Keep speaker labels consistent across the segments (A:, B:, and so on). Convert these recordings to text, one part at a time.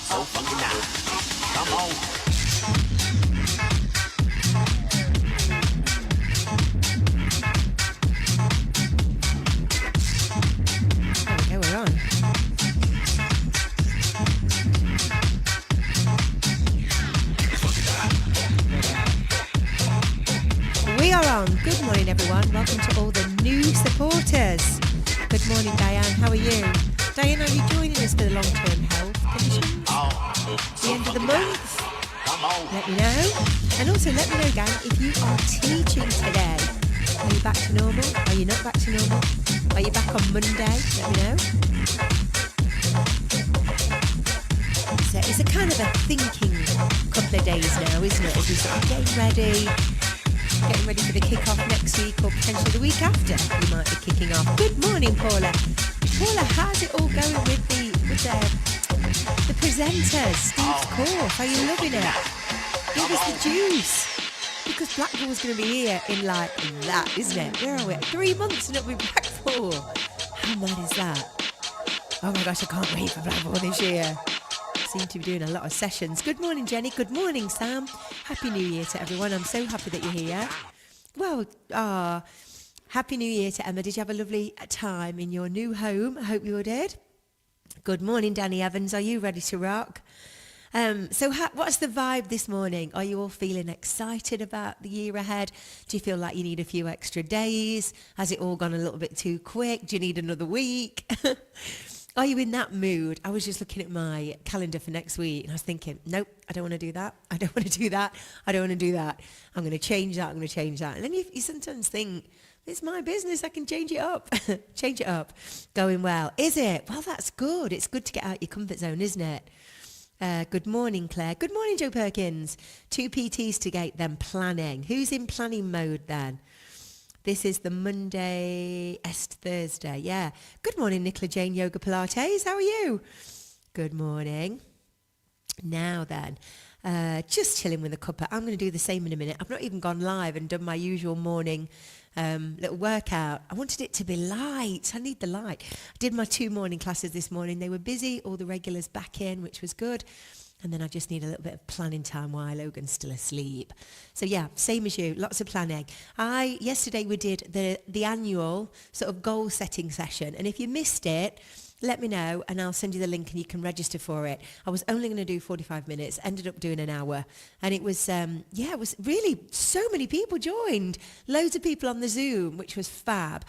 A: so funky now. Come on.
B: There we go, we're on. We are on. Good morning, everyone. Welcome to all the new supporters. Good morning, Diane. How are you? Diane, are you joining us for the long-term health conditions? The end of the month? Let me know. And also let me know, gang, if you are teaching today. Are you back to normal? Are you not back to normal? Are you back on Monday? Let me know. So it's a kind of a thinking couple of days now, isn't it? As we sort of getting ready for the kick-off next week or potentially the week after you might be kicking off. Good morning, Paula. Paula, how's it all going with the presenters? Steve's course. Are you loving it? Give us the juice. Because Blackpool's going to be here in like that, isn't it? Where are we? 3 months and it'll be Blackpool. How mad is that? Oh my gosh, I can't wait for Blackpool this year. Seem to be doing a lot of sessions. Good morning, Jenny. Good morning, Sam. Happy New Year to everyone. I'm so happy that you're here. Well, Happy New Year to Emma. Did you have a lovely time in your new home? I hope you all did. Good morning, Danny Evans. Are you ready to rock? What's the vibe this morning? Are you all feeling excited about the year ahead? Do you feel like you need a few extra days? Has it all gone a little bit too quick? Do you need another week? Are you in that mood? I was just looking at my calendar for next week and I was thinking, nope, I don't want to do that. I don't want to do that. I don't want to do that. I'm going to change that. I'm going to change that. And then you sometimes think, it's my business. I can change it up. Change it up. Going well. Is it? Well, that's good. It's good to get out your comfort zone, isn't it? Good morning, Claire. Good morning, Joe Perkins. 2 PTs to gate, then planning. Who's in planning mode then? This is the Monday, Thursday. Yeah. Good morning, Nicola Jane Yoga Pilates. How are you? Good morning. Now then, just chilling with a cuppa. I'm going to do the same in a minute. I've not even gone live and done my usual morning little workout. I wanted it to be light. I need the light. I did my 2 morning classes this morning. They were busy. All the regulars back in, which was good. And then I just need a little bit of planning time while Logan's still asleep. So yeah, same as you, lots of planning. Yesterday we did the annual sort of goal setting session. And if you missed it, let me know and I'll send you the link and you can register for it. I was only going to do 45 minutes, ended up doing an hour. And it was, it was really, so many people joined. Loads of people on the Zoom, which was fab.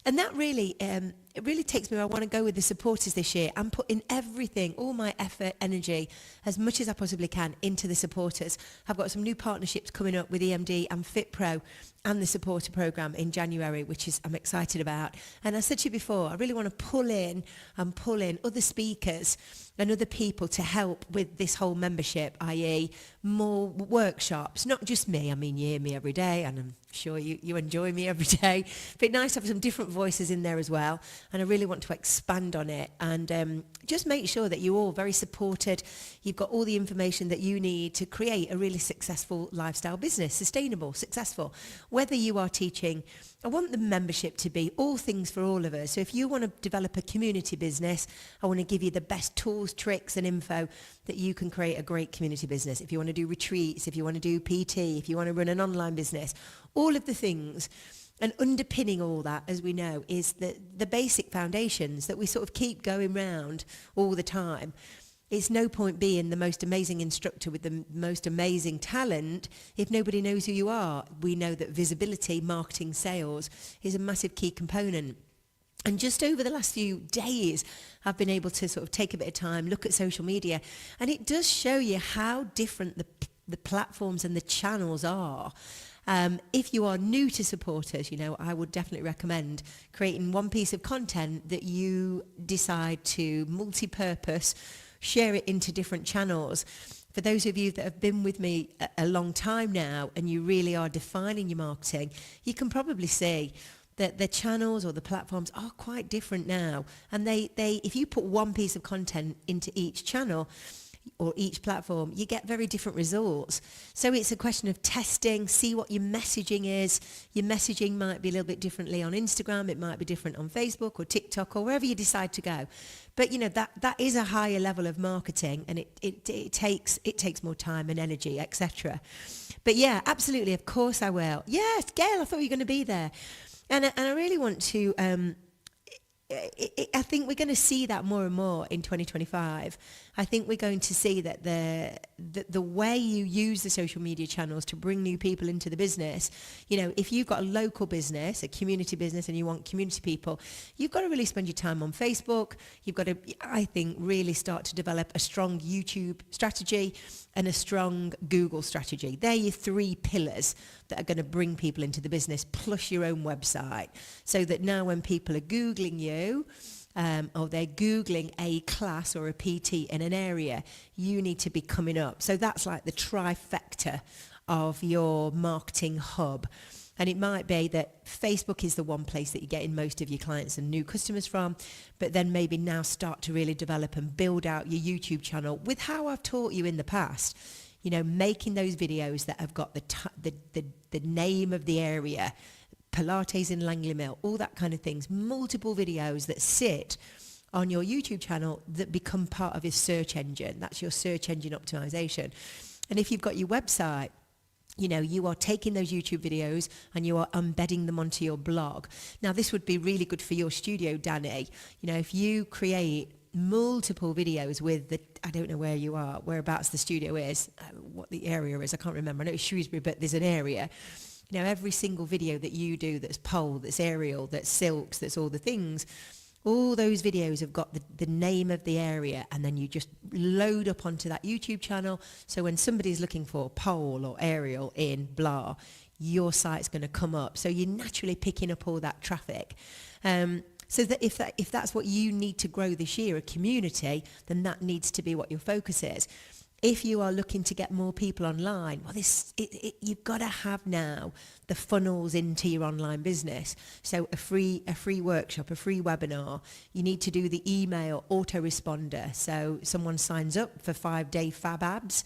B: And that really, it really takes me where I want to go with the supporters this year. I'm putting everything, all my effort, energy, as much as I possibly can into the supporters. I've got some new partnerships coming up with EMD and FitPro and the supporter program in January, which is I'm excited about. And I said to you before, I really want to pull in other speakers and other people to help with this whole membership, i.e. more workshops, not just me. I mean, you hear me every day and I'm sure you enjoy me every day. But it's nice to have some different voices in there as well. And I really want to expand on it and just make sure that you're all very supported. You've got all the information that you need to create a really successful lifestyle business, sustainable, successful. Whether you are teaching, I want the membership to be all things for all of us. So if you want to develop a community business, I want to give you the best tools, tricks and info that you can create a great community business. If you want to do retreats, if you want to do PT, if you want to run an online business, all of the things. And underpinning all that, as we know, is the basic foundations that we sort of keep going round all the time. It's no point being the most amazing instructor with the most amazing talent if nobody knows who you are. We know that visibility, marketing, sales is a massive key component. And just over the last few days, I've been able to sort of take a bit of time, look at social media, and it does show you how different the platforms and the channels are. If you are new to supporters, I would definitely recommend creating one piece of content that you decide to multi-purpose, share it into different channels. For those of you that have been with me a long time now and you really are defining your marketing, you can probably see that the channels or the platforms are quite different now. And they if you put one piece of content into each channel, or each platform, you get very different results. So it's a question of testing, see what your messaging is. Your messaging might be a little bit differently on Instagram, it might be different on Facebook or TikTok or wherever you decide to go. But that is a higher level of marketing, and it takes more time and energy, etc. But yeah, absolutely, of course I will. Yes, Gail, I thought you were going to be there. And I really want to, I think we're going to see that more and more in 2025. I think we're going to see that the way you use the social media channels to bring new people into the business, if you've got a local business, a community business, and you want community people, you've got to really spend your time on Facebook. You've got to, I think, really start to develop a strong YouTube strategy and a strong Google strategy. They're your 3 pillars that are going to bring people into the business, plus your own website, so that now when people are Googling you, or they're Googling a class or a PT in an area, you need to be coming up. So that's like the trifecta of your marketing hub. And it might be that Facebook is the one place that you're getting most of your clients and new customers from, but then maybe now start to really develop and build out your YouTube channel with how I've taught you in the past. Making those videos that have got the name of the area, Pilates in Langley Mill, all that kind of things, multiple videos that sit on your YouTube channel that become part of your search engine. That's your search engine optimization. And if you've got your website, you are taking those YouTube videos and you are embedding them onto your blog. Now, this would be really good for your studio, Danny. If you create multiple videos with I don't know where you are, whereabouts the studio is, what the area is, I can't remember. I know it's Shrewsbury, but there's an area. Every single video that you do that's pole, that's aerial, that's silks, that's all the things, all those videos have got the name of the area, and then you just load up onto that YouTube channel. So when somebody's looking for pole or aerial in blah, your site's going to come up. So you're naturally picking up all that traffic. So that if that's what you need to grow this year, a community, then that needs to be what your focus is. If you are looking to get more people online, well, you've got to have now the funnels into your online business. So a free workshop, a free webinar. You need to do the email autoresponder. So someone signs up for 5-day Fab Abs,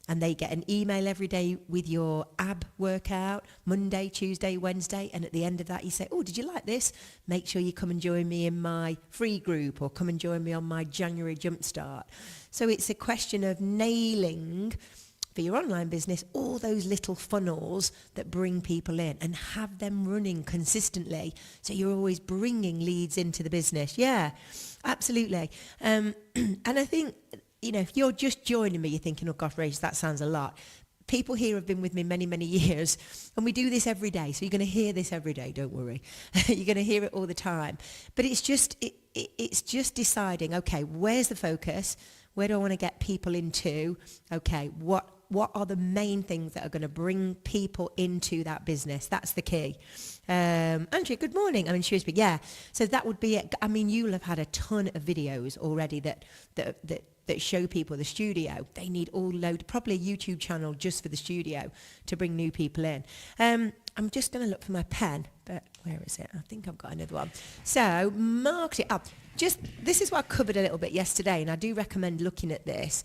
B: and they get an email every day with your ab workout, Monday, Tuesday, Wednesday, and at the end of that you say, oh, did you like this? Make sure you come and join me in my free group, or come and join me on my January Jumpstart. So it's a question of nailing, for your online business, all those little funnels that bring people in, and have them running consistently, so you're always bringing leads into the business. Yeah, absolutely. And I think, if you're just joining me, you're thinking, oh gosh, Rach, that sounds a lot. People here have been with me many, many years, and we do this every day. So you're going to hear this every day, don't worry. You're going to hear it all the time. But it's just deciding, okay, where's the focus? Where do I want to get people into? Okay, what are the main things that are going to bring people into that business? That's the key. Andrea, good morning. I'm in Shrewsbury. Yeah. So that would be it. I mean, you'll have had a ton of videos already that show people the studio. They need probably a YouTube channel just for the studio to bring new people in. I'm just going to look for my pen, but where is it? I think I've got another one. So marketing. This is what I covered a little bit yesterday, and I do recommend looking at this.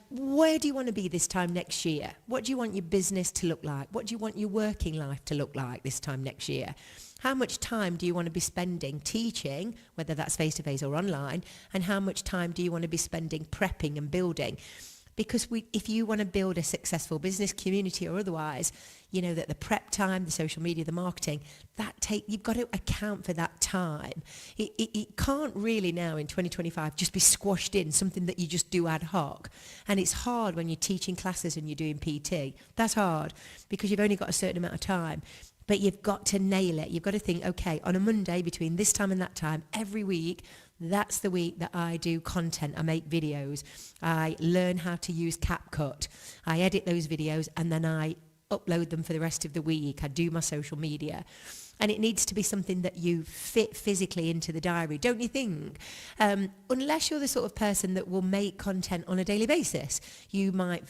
B: Where do you want to be this time next year? What do you want your business to look like? What do you want your working life to look like this time next year? How much time do you want to be spending teaching, whether that's face-to-face or online? And how much time do you want to be spending prepping and building? Because if you want to build a successful business, community or otherwise, that the prep time, the social media, the marketing, you've got to account for that time. It can't really now in 2025 just be squashed in, something that you just do ad hoc. And it's hard when you're teaching classes and you're doing PT. That's hard because you've only got a certain amount of time. But you've got to nail it. You've got to think, okay, on a Monday between this time and that time, every week, that's the week that I do content. I make videos. I learn how to use CapCut. I edit those videos, and then I upload them for the rest of the week. I do my social media. And it needs to be something that you fit physically into the diary, don't you think? Unless you're the sort of person that will make content on a daily basis. You might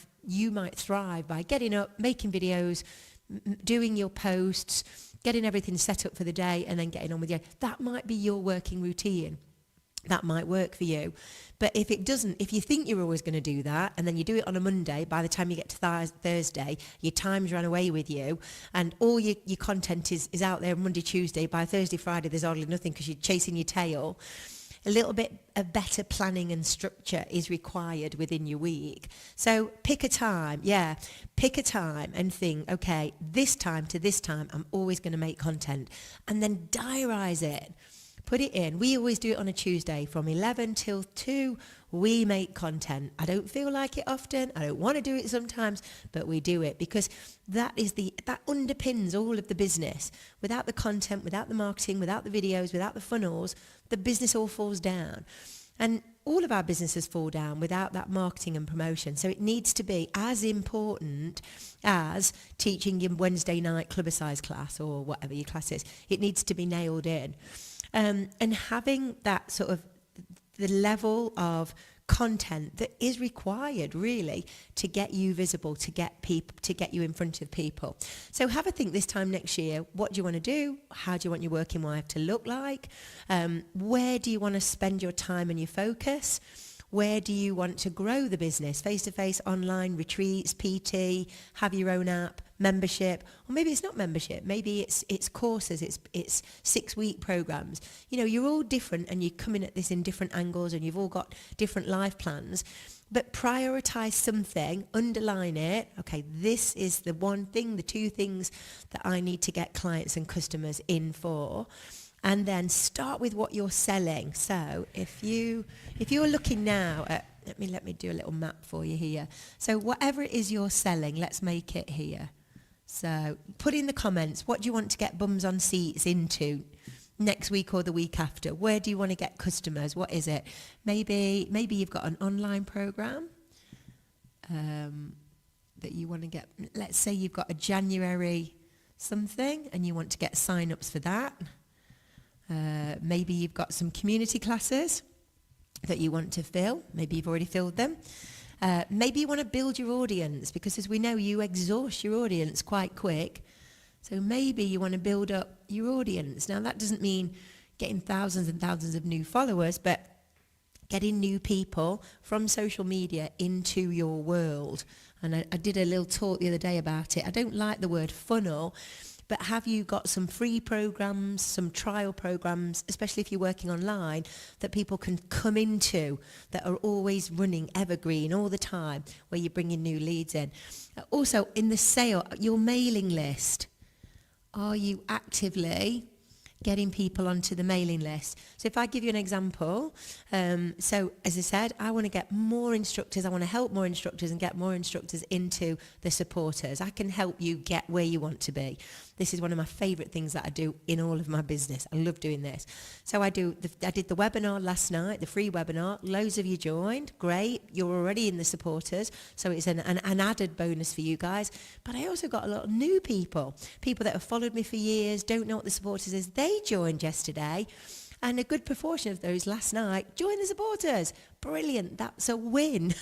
B: thrive by getting up, making videos, doing your posts, getting everything set up for the day, and then getting on with you. That might be your working routine. that might work for you. But if it doesn't, if you think you're always going to do that and then you do it on a Monday, by the time you get to Thursday, your time's run away with you and all your content is out there Monday, Tuesday. By Thursday, Friday, there's hardly nothing because you're chasing your tail. A little bit of better planning and structure is required within your week. So pick a time and think, okay, this time to this time, I'm always going to make content, and then diarize it. Put it in. We always do it on a Tuesday from 11 till 2. We make content. I don't feel like it often. I don't want to do it sometimes, but we do it because that underpins all of the business. Without the content, without the marketing, without the videos, without the funnels, the business all falls down. And all of our businesses fall down without that marketing and promotion. So it needs to be as important as teaching your Wednesday night clubber-size class or whatever your class is. It needs to be nailed in. And having that sort of the level of content that is required really to get you visible, to get you in front of people. So have a think this time next year. What do you want to do? How do you want your working life to look like? Where do you want to spend your time and your focus? Where do you want to grow the business? Face-to-face, online, retreats, PT, have your own app, membership, or maybe it's not membership. Maybe it's courses, it's 6-week programs. You know, you're all different and you're coming at this in different angles and you've all got different life plans. But prioritize something, underline it. Okay, this is the one thing, the two things that I need to get clients and customers in for. And then start with what you're selling. So if you're looking now at, let me do a little map for you here. So whatever it is you're selling, let's make it here. So put in the comments, what do you want to get bums on seats into next week or the week after? Where do you want to get customers? What is it? Maybe you've got an online program that you want to get. Let's say you've got a January something and you want to get sign-ups for that. Maybe you've got some community classes that you want to fill. Maybe you've already filled them. Maybe you want to build your audience because, as we know, you exhaust your audience quite quick. So maybe you want to build up your audience. Now, that doesn't mean getting thousands and thousands of new followers, but getting new people from social media into your world. And I did a little talk the other day about it. I don't like the word funnel, but have you got some free programs, some trial programs, especially if you're working online, that people can come into that are always running evergreen all the time, where you're bringing new leads in? Also, in the sale, your mailing list, are you actively getting people onto the mailing list? So if I give you an example, so as I said, I want to get more instructors, I want to help more instructors and get more instructors into the supporters. I can help you get where you want to be. This is one of my favourite things that I do in all of my business. I love doing this. So I did the webinar last night, the free webinar. Loads of you joined. Great. You're already in the supporters. So it's an added bonus for you guys. But I also got a lot of new people that have followed me for years, don't know what the supporters is. They joined yesterday. And a good proportion of those last night joined the supporters. Brilliant. That's a win.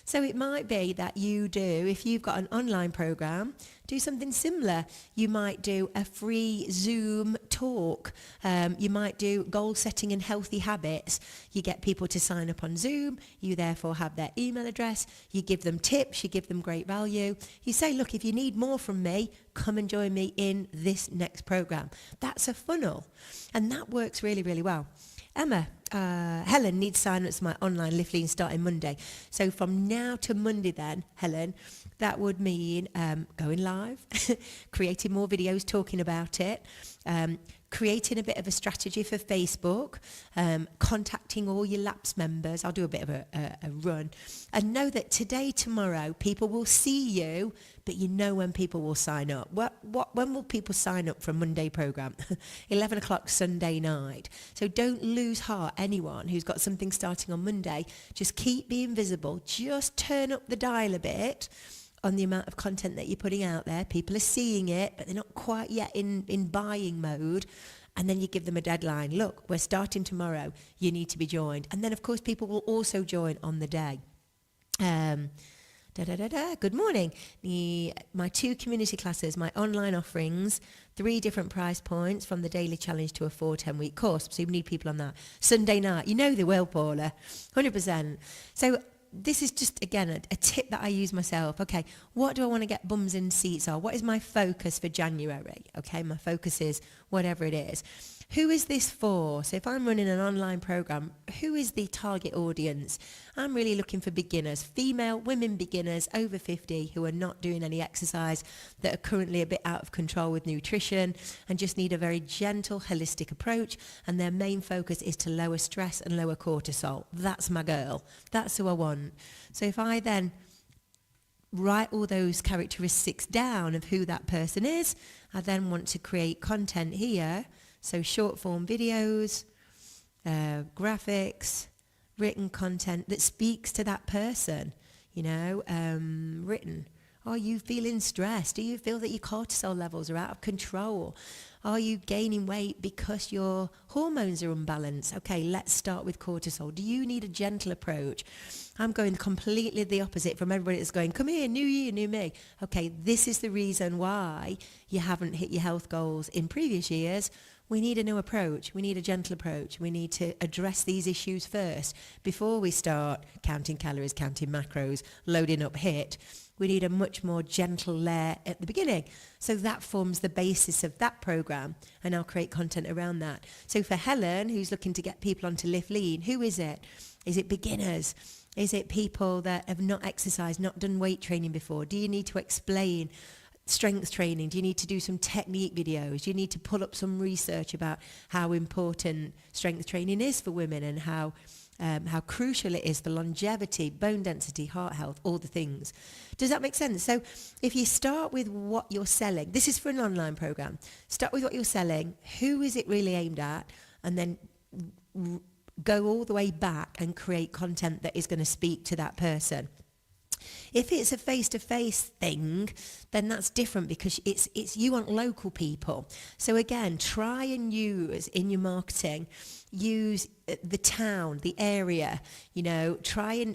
B: So it might be that you do, if you've got an online program, do something similar. You might do a free Zoom talk. You might do goal setting and healthy habits. You get people to sign up on Zoom. You therefore have their email address. You give them tips. You give them great value. You say, look, if you need more from me, come and join me in this next program. That's a funnel. And that works really, really well. Helen needs sign-ups for my online Lift Lean starting Monday. So from now to Monday then, Helen, that would mean going live, creating more videos talking about it, creating a bit of a strategy for Facebook, contacting all your LAPS members. I'll do a bit of a run. And know that today, tomorrow, people will see you, but you know when people will sign up. When will people sign up for a Monday program? 11 o'clock Sunday night. So don't lose heart, anyone who's got something starting on Monday. Just keep being visible. Just turn up the dial a bit on the amount of content that you're putting out there. People are seeing it, but they're not quite yet in buying mode. And then you give them a deadline. Look, we're starting tomorrow. You need to be joined. And then, of course, people will also join on the day. Good morning. My 2 community classes, my online offerings, 3 different price points from the daily challenge to a 4 10-week course. So you need people on that. Sunday night, you know they will, Paula, 100%. So this is just, again, a tip that I use myself. Okay, what do I want to get bums in seats on? What is my focus for January? Okay, my focus is whatever it is. Who is this for? So if I'm running an online program, who is the target audience? I'm really looking for beginners, female, women beginners over 50 who are not doing any exercise, that are currently a bit out of control with nutrition and just need a very gentle, holistic approach. And their main focus is to lower stress and lower cortisol. That's my girl. That's who I want. So if I then write all those characteristics down of who that person is, I then want to create content here. So short form videos, graphics, written content that speaks to that person, written. Are you feeling stressed? Do you feel that your cortisol levels are out of control? Are you gaining weight because your hormones are unbalanced? Okay, let's start with cortisol. Do you need a gentle approach? I'm going completely the opposite from everybody that's going, come here, new year, new me. Okay, this is the reason why you haven't hit your health goals in previous years. We need a new approach. We need a gentle approach. We need to address these issues first before we start counting calories, counting macros, loading up HIIT. We need a much more gentle layer at the beginning. So that forms the basis of that program, and I'll create content around that. So for Helen, who's looking to get people onto Lift Lean, who is it? Is it beginners? Is it people that have not exercised, not done weight training before? Do you need to explain strength training? Do you need to do some technique videos? Do you need to pull up some research about how important strength training is for women and how crucial it is for longevity, bone density, heart health, all the things? Does that make sense? So if you start with what you're selling, this is for an online program, start with what you're selling, who is it really aimed at, and then go all the way back and create content that is going to speak to that person. If it's a face-to-face thing, then that's different because it's you want local people. So again, try and use in your marketing, use the town, the area, try and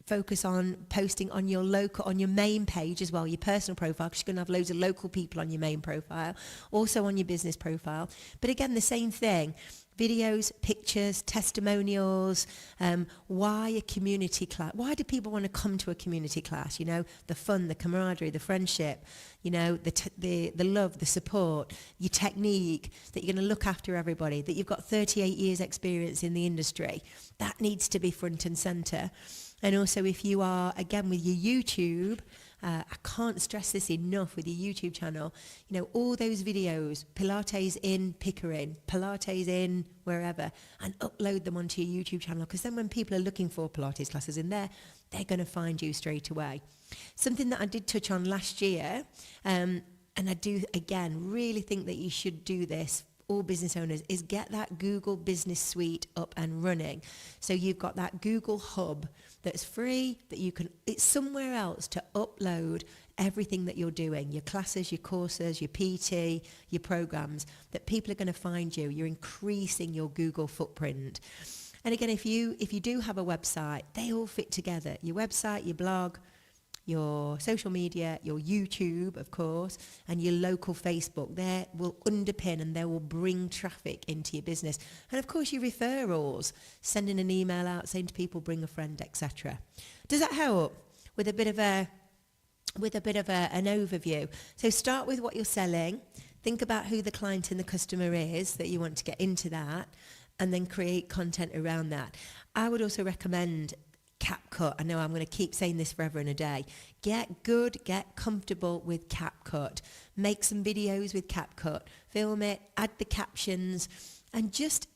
B: focus on posting on your local, on your main page as well, your personal profile, because you're going to have loads of local people on your main profile, also on your business profile. But again, the same thing. Videos, pictures, testimonials, why a community class? Why do people want to come to a community class? The fun, the camaraderie, the friendship, the love, the support, your technique, that you're going to look after everybody, that you've got 38 years experience in the industry. That needs to be front and center. And also if you are, again, with your YouTube, I can't stress this enough with your YouTube channel, all those videos, Pilates in Pickering, Pilates in wherever, and upload them onto your YouTube channel, because then when people are looking for Pilates classes in there, they're going to find you straight away. Something that I did touch on last year, and I do, again, really think that you should do this, all business owners, is get that Google Business Suite up and running. So you've got that Google Hub that's free, that you can, it's somewhere else to upload everything that you're doing, your classes, your courses, your PT, your programs, that people are going to find you. You're increasing your Google footprint. And again, if you do have a website, they all fit together. Your website, your blog, your social media, your YouTube, of course, and your local Facebook, they will underpin and they will bring traffic into your business. And of course, your referrals, sending an email out saying to people, bring a friend, etc. Does that help with a bit of an overview? So start with what you're selling. Think about who the client and the customer is that you want to get into that, and then create content around that. I would also recommend CapCut. I know I'm going to keep saying this forever and a day. Get good, get comfortable with CapCut. Make some videos with CapCut. Film it, add the captions, and just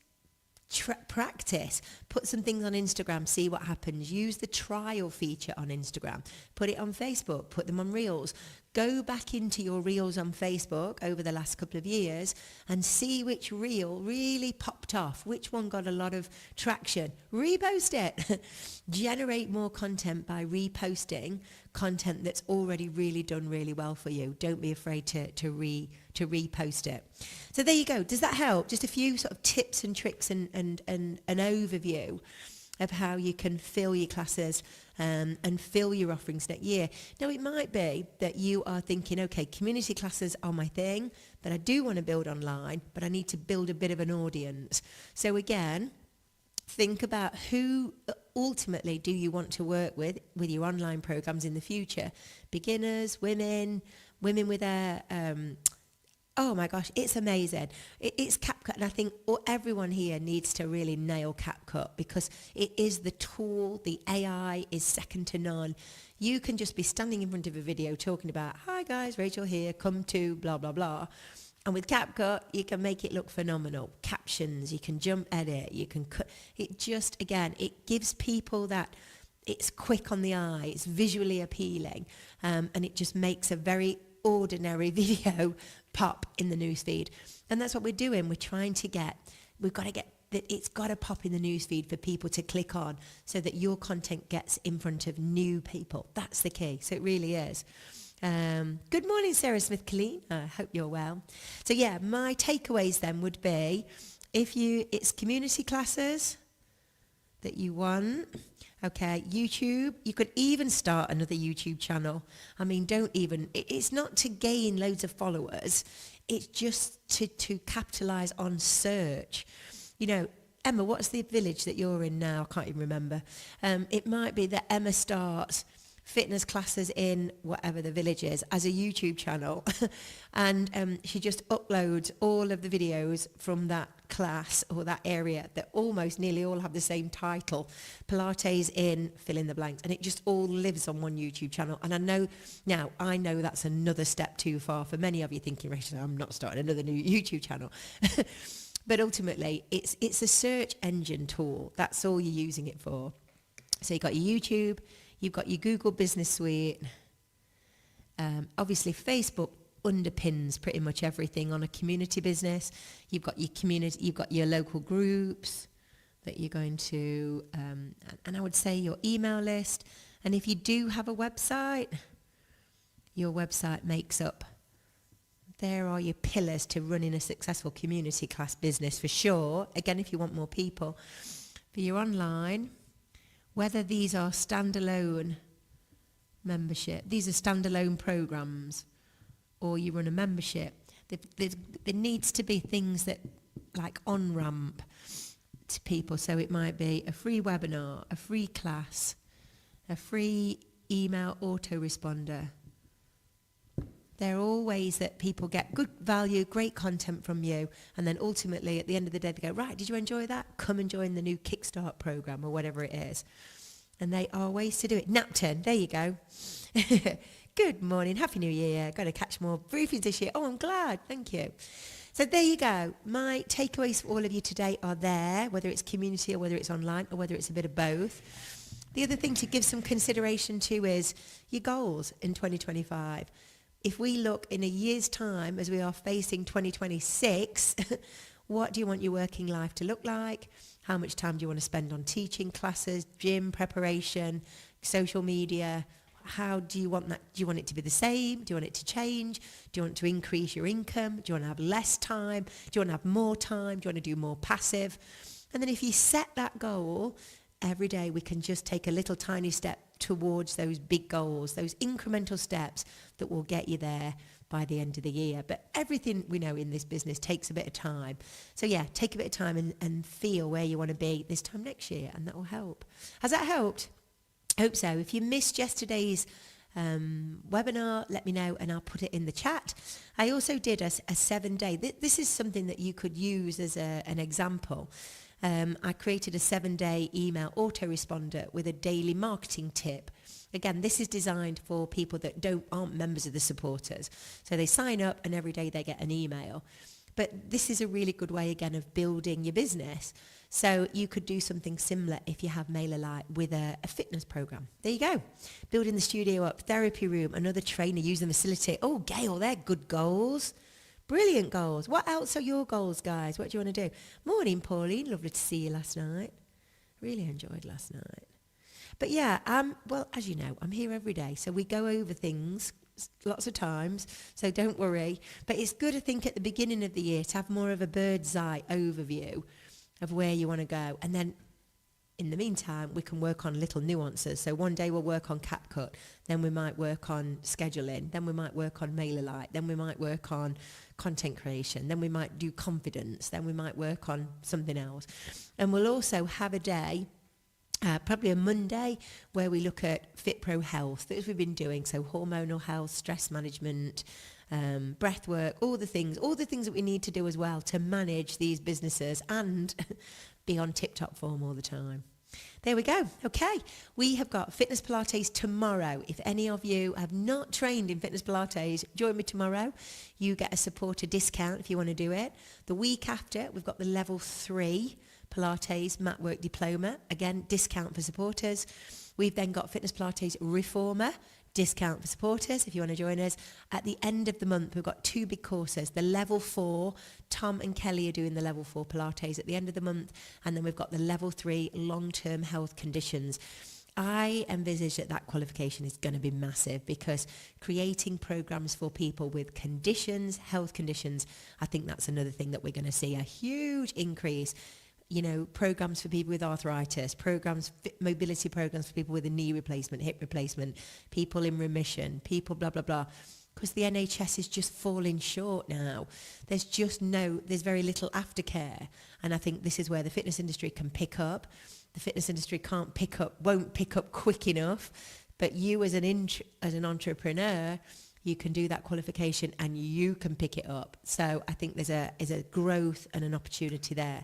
B: practice. Put some things on Instagram, see what happens. Use the trial feature on Instagram. Put it on Facebook, put them on Reels. Go back into your Reels on Facebook over the last couple of years and see which Reel really popped off, which one got a lot of traction. Repost it. Generate more content by reposting content that's already really done really well for you. Don't be afraid to repost it. So there you go. Does that help? Just a few sort of tips and tricks and an overview of how you can fill your classes and fill your offerings next year. Now, it might be that you are thinking, okay, community classes are my thing, but I do want to build online, but I need to build a bit of an audience. So again, think about who ultimately do you want to work with your online programs in the future. Beginners, women with a... oh my gosh, it's amazing. It's CapCut, and I think everyone here needs to really nail CapCut because it is the tool. The AI is second to none. You can just be standing in front of a video talking about, hi guys, Rachel here, come to blah, blah, blah. And with CapCut, you can make it look phenomenal. Captions, you can jump edit, you can cut. It just, again, it gives people that it's quick on the eye, it's visually appealing, and it just makes a very ordinary video pop in the newsfeed. And that's what we're doing. We've got to get that, it's got to pop in the newsfeed for people to click on so that your content gets in front of new people. That's the key. So it really is. Good morning, Sarah Smith-Colleen. I hope you're well. So yeah, my takeaways then would be, it's community classes that you want. Okay, YouTube, you could even start another YouTube channel. I mean, it's not to gain loads of followers. It's just to capitalize on search. You know, Emma, what's the village that you're in now? I can't even remember. It might be that Emma starts fitness classes in whatever the village is as a YouTube channel. And she just uploads all of the videos from that class or that area that almost nearly all have the same title. Pilates in fill in the blanks. And it just all lives on one YouTube channel. And I know that's another step too far for many of you thinking, Rachel, I'm not starting another new YouTube channel. But ultimately, it's a search engine tool. That's all you're using it for. So you've got your YouTube, you've got your Google Business Suite. Obviously, Facebook underpins pretty much everything on a community business. You've got your community, you've got your local groups that you're going to, and I would say your email list. And if you do have a website, your website makes up. There are your pillars to running a successful community class business for sure. Again, if you want more people. For your online, whether these are standalone membership, these are standalone programs, or you run a membership, there needs to be things that like on-ramp to people. So it might be a free webinar, a free class, a free email autoresponder. They're all ways that people get good value, great content from you, and then ultimately at the end of the day they go, right, did you enjoy that? Come and join the new Kickstart program or whatever it is. And they are ways to do it. Napton, there you go. Good morning, Happy New Year. Going to catch more briefings this year. Oh, I'm glad, thank you. So there you go. My takeaways for all of you today are there, whether it's community or whether it's online or whether it's a bit of both. The other thing to give some consideration to is your goals in 2025. If we look in a year's time as we are facing 2026, what do you want your working life to look like? How much time do you want to spend on teaching classes, gym preparation, social media? How do you want that? Do you want it to be the same? Do you want it to change? Do you want to increase your income? Do you want to have less time? Do you want to have more time? Do you want to do more passive? And then if you set that goal, every day we can just take a little tiny step towards those big goals, those incremental steps that will get you there by the end of the year. But everything we know in this business takes a bit of time. So yeah, take a bit of time and feel where you want to be this time next year, and that will help. Has that helped? Hope so. If you missed yesterday's webinar, let me know and I'll put it in the chat. I also did a 7-day. This is something that you could use as an example. I created a 7-day email autoresponder with a daily marketing tip. Again, this is designed for people that aren't members of the supporters. So they sign up and every day they get an email. But this is a really good way, again, of building your business. So you could do something similar if you have MailerLite with a fitness program. There you go. Building the studio up, therapy room, another trainer, use the facility. Oh, Gail, they're good goals. Brilliant goals. What else are your goals, guys? What do you want to do? Morning, Pauline. Lovely to see you last night. Really enjoyed last night. But yeah, well, as you know, I'm here every day. So we go over things lots of times. So don't worry. But it's good, I think, at the beginning of the year to have more of a bird's eye overview of where you want to go. And then in the meantime, we can work on little nuances. So one day we'll work on CapCut, then we might work on scheduling, then we might work on MailerLite, then we might work on content creation, then we might do confidence, then we might work on something else. And we'll also have a day, probably a Monday, where we look at Fit Pro Health, as we've been doing. So hormonal health, stress management, breath work, all the things that we need to do as well to manage these businesses and be on tip-top form all the time. There we go. Okay, we have got Fitness Pilates tomorrow. If any of you have not trained in Fitness Pilates, join me tomorrow. You get a supporter discount if you want to do it. The week after, we've got the level 3 Pilates mat work diploma. Again, discount for supporters. We've then got Fitness Pilates Reformer, discount for supporters if you want to join us. At the end of the month, we've got 2 big courses. The level 4, Tom and Kelly are doing the level 4 Pilates at the end of the month. And then we've got the level 3 long-term health conditions. I envisage that qualification is going to be massive, because creating programs for people with conditions, health conditions, I think that's another thing that we're going to see a huge increase. You know, programs for people with arthritis, mobility programs for people with a knee replacement, hip replacement, people in remission, people blah, blah, blah. Because the NHS is just falling short now. There's very little aftercare. And I think this is where the fitness industry can pick up. The fitness industry won't pick up quick enough. But you as an entrepreneur, you can do that qualification and you can pick it up. So I think there's a growth and an opportunity there.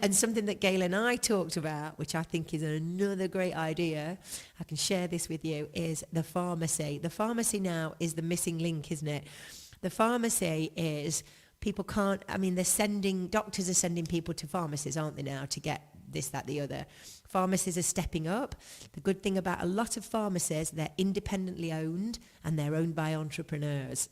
B: And something that Gail and I talked about, which I think is another great idea, I can share this with you, is the pharmacy. The pharmacy now is the missing link, isn't it? The pharmacy is, doctors are sending people to pharmacies, aren't they now, to get this, that, the other. Pharmacies are stepping up. The good thing about a lot of pharmacies, they're independently owned and they're owned by entrepreneurs.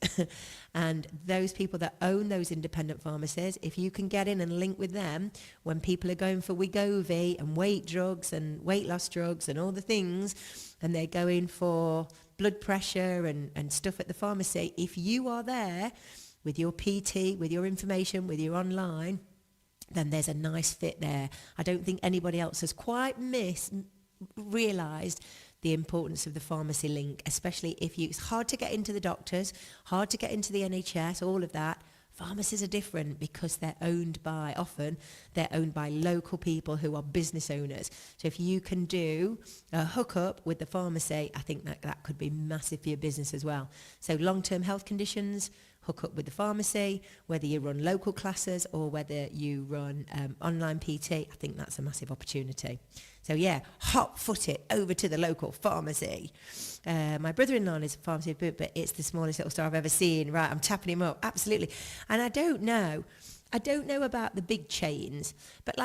B: And those people that own those independent pharmacies, if you can get in and link with them when people are going for Wegovy and weight drugs and weight loss drugs and all the things, and they're going for blood pressure and stuff at the pharmacy, if you are there with your PT, with your information, with your online, then there's a nice fit there. I don't think anybody else has quite realised the importance of the pharmacy link, especially if it's hard to get into the doctors, hard to get into the NHS, all of that. Pharmacies are different because they're owned by local people who are business owners. So if you can do a hookup with the pharmacy, I think that could be massive for your business as well. So long-term health conditions, hook up with the pharmacy, whether you run local classes or whether you run online PT, I think that's a massive opportunity. So yeah, hot-foot it over to the local pharmacy. My brother-in-law is a pharmacy, but it's the smallest little store I've ever seen. Right, I'm tapping him up, absolutely. And I don't know about the big chains, but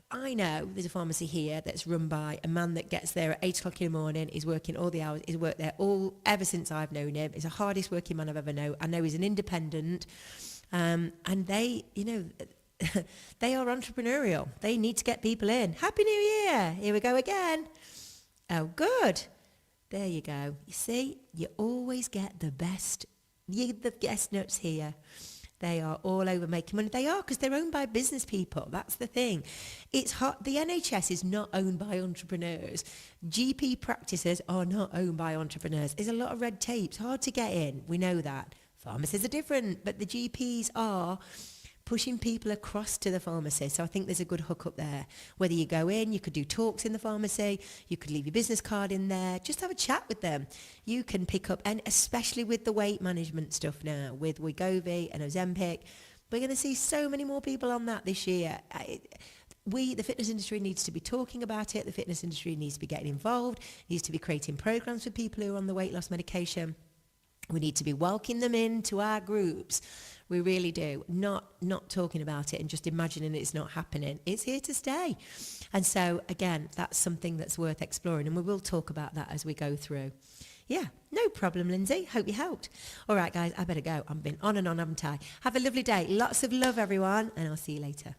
B: I know there's a pharmacy here that's run by a man that gets there at 8 o'clock in the morning. He's working all the hours. He's worked there ever since I've known him. He's the hardest working man I've ever known. I know he's an independent. And they, they are entrepreneurial. They need to get people in. Happy New Year. Here we go again. Oh, good. There you go. You see, you always get the best nuts here. They are all over making money. They are, because they're owned by business people. That's the thing. It's hard. The NHS is not owned by entrepreneurs. GP practices are not owned by entrepreneurs. There's a lot of red tape. It's hard to get in. We know that. Pharmacies are different, but the GPs are pushing people across to the pharmacy. So I think there's a good hookup there. Whether you go in, you could do talks in the pharmacy, you could leave your business card in there, just have a chat with them. You can pick up, and especially with the weight management stuff now, with Wegovy and Ozempic, we're going to see so many more people on that this year. The fitness industry needs to be talking about it. The fitness industry needs to be getting involved, needs to be creating programs for people who are on the weight loss medication. We need to be welcoming them into our groups. We really do. Not talking about it and just imagining it's not happening. It's here to stay. And so, again, that's something that's worth exploring. And we will talk about that as we go through. Yeah, no problem, Lindsay. Hope you helped. All right, guys, I better go. I've been on and on, haven't I? Have a lovely day. Lots of love, everyone. And I'll see you later.